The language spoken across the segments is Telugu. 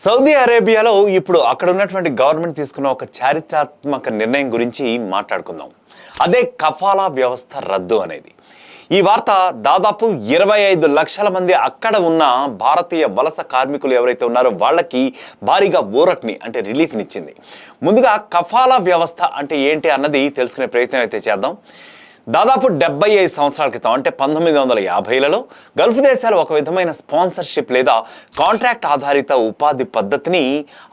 సౌదీ అరేబియాలో ఇప్పుడు అక్కడ ఉన్నటువంటి గవర్నమెంట్ తీసుకున్న ఒక చారిత్రాత్మక నిర్ణయం గురించి మాట్లాడుకుందాం. అదే కఫాలా వ్యవస్థ రద్దు అనేది. ఈ వార్త దాదాపు 25 లక్షల మంది అక్కడ ఉన్న భారతీయ వలస కార్మికులు ఎవరైతే ఉన్నారో వాళ్ళకి భారీగా ఊరట్ని అంటే రిలీఫ్నిచ్చింది. ముందుగా కఫాలా వ్యవస్థ అంటే ఏంటి అన్నది తెలుసుకునే ప్రయత్నం అయితే చేద్దాం. దాదాపు 75 సంవత్సరాల క్రితం అంటే 1950లలో గల్ఫ్ దేశాలు ఒక విధమైన స్పాన్సర్షిప్ లేదా కాంట్రాక్ట్ ఆధారిత ఉపాధి పద్ధతిని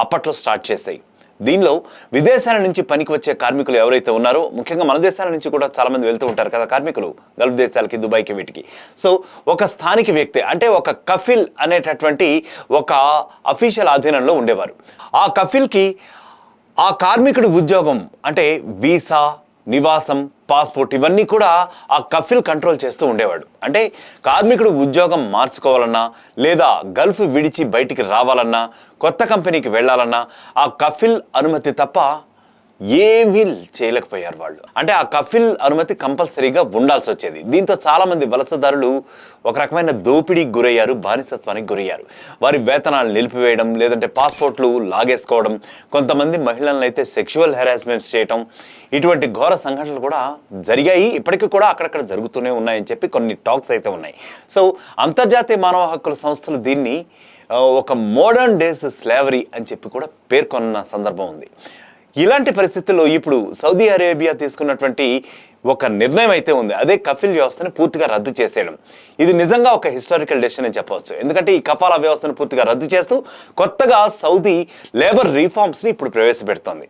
అప్పట్లో స్టార్ట్ చేశాయి. దీనిలో విదేశాల నుంచి పనికి వచ్చే కార్మికులు ఎవరైతే ఉన్నారో, ముఖ్యంగా మన దేశాల నుంచి కూడా చాలామంది వెళ్తూ ఉంటారు కదా కార్మికులు గల్ఫ్ దేశాలకి, దుబాయ్కి, వీటికి. సో ఒక స్థానిక వ్యక్తి అంటే ఒక కఫిల్ అనేటటువంటి ఒక అఫీషియల్ ఆధీనంలో ఉండేవారు. ఆ కఫిల్కి ఆ కార్మికుడి ఉద్యోగం అంటే వీసా, నివాసం, పాస్పోర్ట్ ఇవన్నీ కూడా ఆ కఫిల్ కంట్రోల్ చేస్తూ ఉండేవాడు. అంటే కార్మికుడు ఉద్యోగం మార్చుకోవాలన్నా లేదా గల్ఫ్ విడిచి బయటికి రావాలన్నా, కొత్త కంపెనీకి వెళ్ళాలన్నా ఆ కఫిల్ అనుమతి తప్ప ఏమీ చేయలేకపోయారు వాళ్ళు. అంటే ఆ కఫిల్ అనుమతి కంపల్సరీగా ఉండాల్సి వచ్చేది. దీంతో చాలామంది వలసదారులు ఒక రకమైన దోపిడీకి గురయ్యారు, బానిసత్వానికి గురయ్యారు. వారి వేతనాలు నిలిపివేయడం, లేదంటే పాస్పోర్ట్లు లాగేసుకోవడం, కొంతమంది మహిళలను అయితే సెక్షువల్ హెరాస్మెంట్స్ చేయటం, ఇటువంటి ఘోర సంఘటనలు కూడా జరిగాయి. ఇప్పటికీ కూడా అక్కడక్కడ జరుగుతూనే ఉన్నాయని చెప్పి కొన్ని టాక్స్ అయితే ఉన్నాయి. సో అంతర్జాతీయ మానవ హక్కుల సంస్థలు దీన్ని ఒక మోడర్న్ డేస్ స్లేవరీ అని చెప్పి కూడా పేర్కొన్న సందర్భం ఉంది. ఇలాంటి పరిస్థితుల్లో ఇప్పుడు సౌదీ అరేబియా తీసుకున్నటువంటి ఒక నిర్ణయం అయితే ఉంది. అదే కఫిల్ వ్యవస్థను పూర్తిగా రద్దు చేసేయడం. ఇది నిజంగా ఒక హిస్టారికల్ డెసిషన్ అని చెప్పవచ్చు. ఎందుకంటే ఈ కఫాలా వ్యవస్థను పూర్తిగా రద్దు చేస్తూ కొత్తగా సౌదీ లేబర్ రిఫార్మ్స్ని ఇప్పుడు ప్రవేశపెడుతోంది.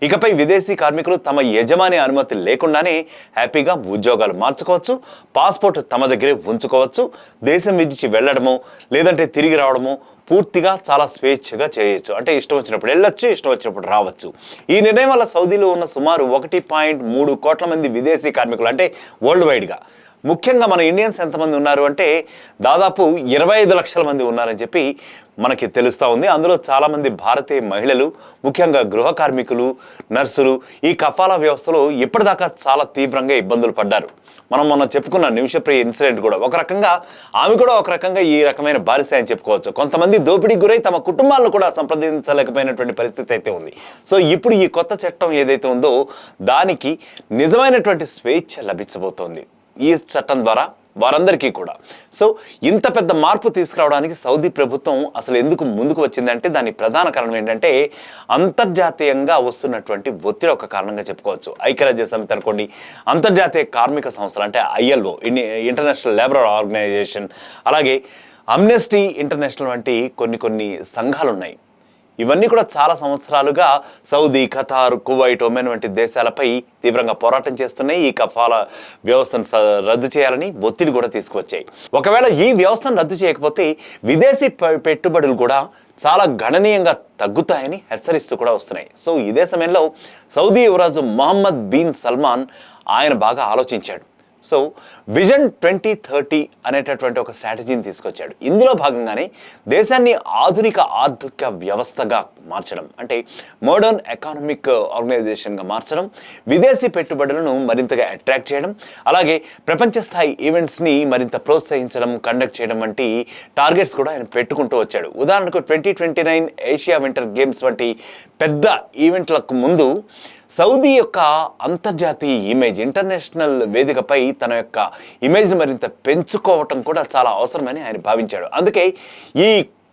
ఇకపై విదేశీ కార్మికులు తమ యజమాని అనుమతి లేకుండానే హ్యాపీగా ఉద్యోగాలు మార్చుకోవచ్చు, పాస్పోర్ట్ తమ దగ్గరే ఉంచుకోవచ్చు, దేశం విడిచి వెళ్ళడము లేదంటే తిరిగి రావడము పూర్తిగా చాలా స్వేచ్ఛగా చేయొచ్చు. అంటే ఇష్టం వచ్చినప్పుడు వెళ్ళొచ్చు, ఇష్టం వచ్చినప్పుడు రావచ్చు. ఈ నిర్ణయం వల్ల సౌదీలో ఉన్న సుమారు 1.3 కోట్ల మంది విదేశీ కార్మికులు అంటే వరల్డ్ వైడ్గా, ముఖ్యంగా మన ఇండియన్స్ ఎంతమంది ఉన్నారు అంటే దాదాపు 25 లక్షల మంది ఉన్నారని చెప్పి మనకి తెలుస్తూ ఉంది. అందులో చాలామంది భారతీయ మహిళలు, ముఖ్యంగా గృహ కార్మికులు, నర్సులు ఈ కఫాలా వ్యవస్థలో ఇప్పటిదాకా చాలా తీవ్రంగా ఇబ్బందులు పడ్డారు. మనం మొన్న చెప్పుకున్న నిమిషప్రియ ఇన్సిడెంట్ కూడా ఒక రకంగా ఆమె కూడా ఒక రకంగా ఈ రకమైన బానిస అని చెప్పుకోవచ్చు. కొంతమంది దోపిడీకి గురై తమ కుటుంబాలను కూడా సంప్రదించలేకపోయినటువంటి పరిస్థితి అయితే ఉంది. సో ఇప్పుడు ఈ కొత్త చట్టం ఏదైతే ఉందో దానికి నిజమైనటువంటి స్వేచ్ఛ లభించబోతోంది ఈ చట్టం ద్వారా వారందరికీ కూడా. సో ఇంత పెద్ద మార్పు తీసుకురావడానికి సౌదీ ప్రభుత్వం అసలు ఎందుకు ముందుకు వచ్చిందంటే దాని ప్రధాన కారణం ఏంటంటే అంతర్జాతీయంగా వస్తున్నటువంటి ఒత్తిడి ఒక కారణంగా చెప్పుకోవచ్చు. ఐక్యరాజ్య సమితి అనుకోండి, అంతర్జాతీయ కార్మిక సంస్థలు అంటే ILO, ఇంటర్నేషనల్ లేబర్ ఆర్గనైజేషన్, అలాగే అమ్నెస్టీ ఇంటర్నేషనల్ వంటి కొన్ని సంఘాలు ఉన్నాయి. ఇవన్నీ కూడా చాలా సంవత్సరాలుగా సౌదీ, ఖతార్, కువైట్, ఒమెన్ వంటి దేశాలపై తీవ్రంగా పోరాటం చేస్తున్నాయి. ఈ కఫాలా వ్యవస్థను రద్దు చేయాలని ఒత్తిడి కూడా తీసుకువచ్చాయి. ఒకవేళ ఈ వ్యవస్థను రద్దు చేయకపోతే విదేశీ పెట్టుబడులు కూడా చాలా గణనీయంగా తగ్గుతాయని హెచ్చరిస్తూ కూడా వస్తున్నాయి. సో ఇదే సమయంలో సౌదీ యువరాజు మహమ్మద్ బిన్ సల్మాన్ ఆయన బాగా ఆలోచించాడు. సో విజన్ 2030 అనేటటువంటి ఒక స్ట్రాటజీని తీసుకొచ్చాడు. ఇందులో భాగంగానే దేశాన్ని ఆధునిక ఆర్థిక వ్యవస్థగా మార్చడం అంటే మోడర్న్ ఎకానమిక్ ఆర్గనైజేషన్గా మార్చడం, విదేశీ పెట్టుబడులను మరింతగా అట్రాక్ట్ చేయడం, అలాగే ప్రపంచ స్థాయి ఈవెంట్స్ని మరింత ప్రోత్సహించడం, కండక్ట్ చేయడం వంటి టార్గెట్స్ కూడా ఆయన పెట్టుకుంటూ వచ్చాడు. ఉదాహరణకు 2029 ఏషియా వింటర్ గేమ్స్ వంటి పెద్ద ఈవెంట్లకు ముందు సౌదీ యొక్క అంతర్జాతీయ ఇమేజ్, ఇంటర్నేషనల్ వేదికపై తన యొక్క ఇమేజ్ని మరింత పెంచుకోవటం కూడా చాలా అవసరమని ఆయన భావించాడు. అందుకే ఈ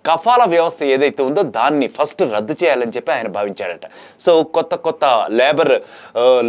కఫాలా వ్యవస్థ ఏదైతే ఉందో దాన్ని ఫస్ట్ రద్దు చేయాలని చెప్పి ఆయన భావించాడట. సో కొత్త లేబర్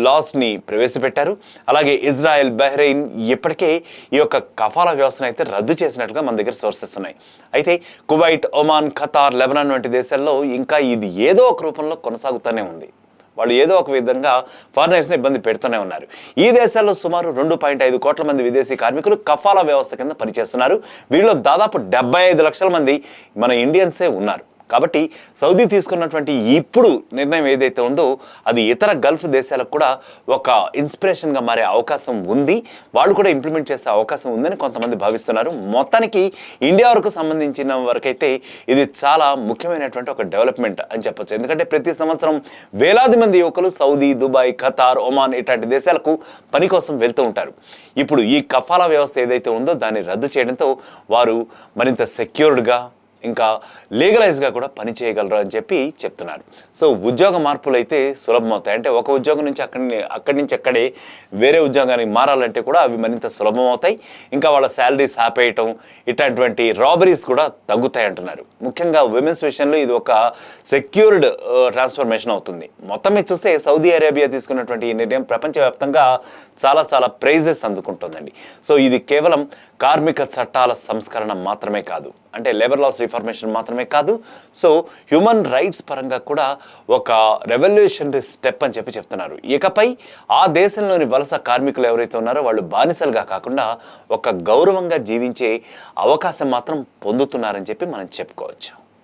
లాస్ని ప్రవేశపెట్టారు. అలాగే ఇజ్రాయెల్, బహ్రెయిన్ ఇప్పటికే ఈ యొక్క కఫాలా వ్యవస్థను అయితే రద్దు చేసినట్లుగా మన దగ్గర సోర్సెస్ ఉన్నాయి. అయితే కువైట్, ఒమాన్, ఖతార్, లెబనాన్ వంటి దేశాల్లో ఇంకా ఇది ఏదో ఒక రూపంలో కొనసాగుతూనే ఉంది. వాళ్ళు ఏదో ఒక విధంగా ఫారినర్స్ని ఇబ్బంది పెడుతూనే ఉన్నారు. ఈ దేశాల్లో సుమారు 2.5 కోట్ల మంది విదేశీ కార్మికులు కఫాలా వ్యవస్థ కింద పనిచేస్తున్నారు. వీరిలో దాదాపు 75 లక్షల మంది మన ఇండియన్సే ఉన్నారు. కాబట్టి సౌదీ తీసుకున్నటువంటి ఇప్పుడు నిర్ణయం ఏదైతే ఉందో అది ఇతర గల్ఫ్ దేశాలకు కూడా ఒక ఇన్స్పిరేషన్గా మారే అవకాశం ఉంది. వాళ్ళు కూడా ఇంప్లిమెంట్ చేసే అవకాశం ఉందని కొంతమంది భావిస్తున్నారు. మొత్తానికి ఇండియా వరకు సంబంధించిన వరకైతే ఇది చాలా ముఖ్యమైనటువంటి ఒక డెవలప్మెంట్ అని చెప్పొచ్చు. ఎందుకంటే ప్రతి సంవత్సరం వేలాది మంది యువకులు సౌదీ, దుబాయ్, ఖతార్, ఒమాన్ ఇట్లాంటి దేశాలకు పని కోసం వెళ్తూ ఉంటారు. ఇప్పుడు ఈ కఫాలా వ్యవస్థ ఏదైతే ఉందో దాన్ని రద్దు చేయడంతో వారు మరింత సెక్యూర్డ్గా ఇంకా లీగలైజ్గా కూడా పని చేయగలరు అని చెప్పి చెప్తున్నారు. సో ఉద్యోగ మార్పులు అయితే సులభమవుతాయి. అంటే ఒక ఉద్యోగం నుంచి అక్కడి నుంచి అక్కడే వేరే ఉద్యోగానికి మారాలంటే కూడా అవి మరింత సులభం అవుతాయి. ఇంకా వాళ్ళ శాలరీస్ ఆపేయటం, ఇట్లాంటి రాబరీస్ కూడా తగ్గుతాయి అంటున్నారు. ముఖ్యంగా విమెన్స్ విషయంలో ఇది ఒక సెక్యూర్డ్ ట్రాన్స్ఫర్మేషన్ అవుతుంది. మొత్తం మీద చూస్తే సౌదీ అరేబియా తీసుకున్నటువంటి ఈ నిర్ణయం ప్రపంచవ్యాప్తంగా చాలా చాలా ప్రైజెస్ అందుకుంటుందండి. సో ఇది కేవలం కార్మిక చట్టాల సంస్కరణ మాత్రమే కాదు, అంటే లేబర్ లాస్ రిఫార్మేషన్ మాత్రమే కాదు, సో హ్యూమన్ రైట్స్ పరంగా కూడా ఒక రెవల్యూషనరీ స్టెప్ అని చెప్పి చెప్తున్నారు. ఇకపై ఆ దేశంలోని వలస కార్మికులు ఎవరైతే ఉన్నారో వాళ్ళు బానిసలుగా కాకుండా ఒక గౌరవంగా జీవించే అవకాశం మాత్రం పొందుతున్నారని చెప్పి మనం చెప్పుకోవచ్చు.